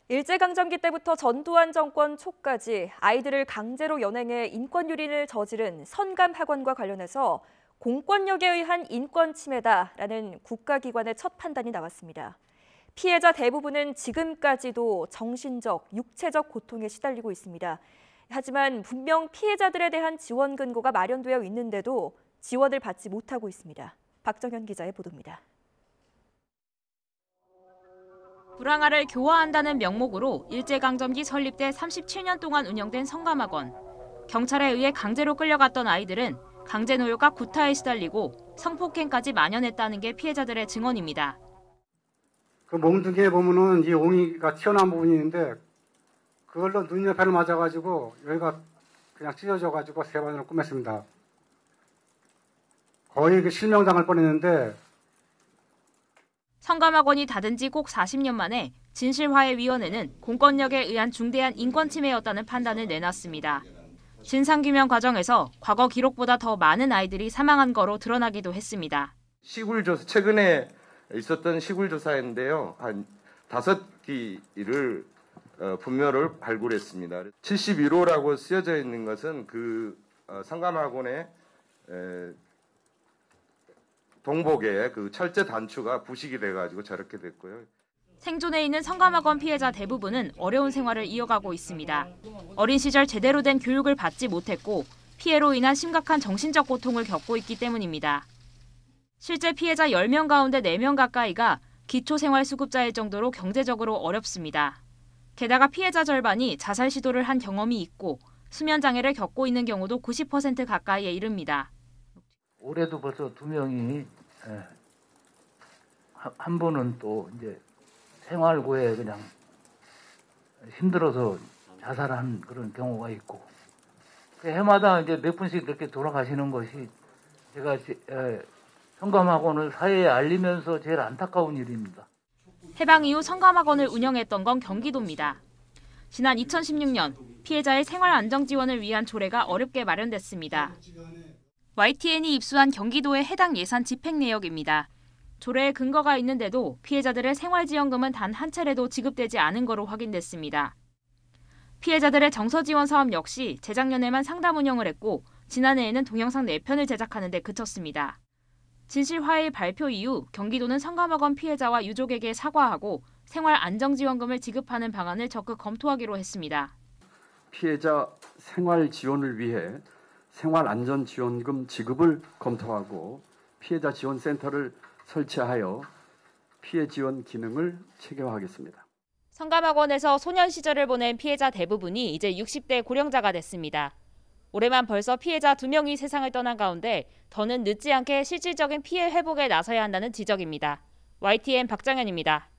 일제강점기 때부터 전두환 정권 초까지 아이들을 강제로 연행해 인권유린을 저지른 선감학원과 관련해서 공권력에 의한 인권 침해다라는 국가기관의 첫 판단이 나왔습니다. 피해자 대부분은 지금까지도 정신적, 육체적 고통에 시달리고 있습니다. 하지만 분명 피해자들에 대한 지원 근거가 마련되어 있는데도 지원을 받지 못하고 있습니다. 박정현 기자의 보도입니다. 불황아를 교화한다는 명목으로 일제강점기 설립돼 37년 동안 운영된 성감학원. 경찰에 의해 강제로 끌려갔던 아이들은 강제노역과 구타에 시달리고 성폭행까지 만연했다는 게 피해자들의 증언입니다. 그 몽둥이에 보면은 이 옹이가 튀어나온 부분이 있는데 그걸로 눈 옆에를 맞아가지고 여기가 그냥 찢어져가지고 3번으로 꿰맸습니다. 거의 그 실명당할 뻔했는데. 성감학원이 닫은 지 꼭 40년 만에 진실화해위원회는 공권력에 의한 중대한 인권 침해였다는 판단을 내놨습니다. 진상규명 과정에서 과거 기록보다 더 많은 아이들이 사망한 거로 드러나기도 했습니다. 최근에 있었던 시굴조사인데요. 한 5기를 분묘를 발굴했습니다. 71호라고 쓰여져 있는 것은 그 성감학원의 동복에 그 철제 단추가 부식이 돼가지고 저렇게 됐고요. 생존해 있는 성감학원 피해자 대부분은 어려운 생활을 이어가고 있습니다. 어린 시절 제대로 된 교육을 받지 못했고 피해로 인한 심각한 정신적 고통을 겪고 있기 때문입니다. 실제 피해자 10명 가운데 4명 가까이가 기초생활수급자일 정도로 경제적으로 어렵습니다. 게다가 피해자 절반이 자살 시도를 한 경험이 있고 수면장애를 겪고 있는 경우도 90% 가까이에 이릅니다. 올해도 벌써 2명이, 한 분은 또 이제 생활고에 그냥 힘들어서 자살한 그런 경우가 있고, 해마다 이제 몇 분씩 이렇게 돌아가시는 것이 제가 성감학원을 사회에 알리면서 제일 안타까운 일입니다. 해방 이후 성감학원을 운영했던 건 경기도입니다. 지난 2016년 피해자의 생활 안정 지원을 위한 조례가 어렵게 마련됐습니다. YTN이 입수한 경기도의 해당 예산 집행 내역입니다. 조례에 근거가 있는데도 피해자들의 생활지원금은 단 한 차례도 지급되지 않은 거로 확인됐습니다. 피해자들의 정서지원 사업 역시 재작년에만 상담 운영을 했고 지난해에는 동영상 4편을 제작하는 데 그쳤습니다. 진실화해 발표 이후 경기도는 성감학원 피해자와 유족에게 사과하고 생활 안정지원금을 지급하는 방안을 적극 검토하기로 했습니다. 피해자 생활 지원을 위해 생활안전지원금 지급을 검토하고 피해자 지원센터를 설치하여 피해 지원 기능을 체계화하겠습니다. 성감학원에서 소년 시절을 보낸 피해자 대부분이 이제 60대 고령자가 됐습니다. 올해만 벌써 피해자 2명이 세상을 떠난 가운데 더는 늦지 않게 실질적인 피해 회복에 나서야 한다는 지적입니다. YTN 박정현입니다.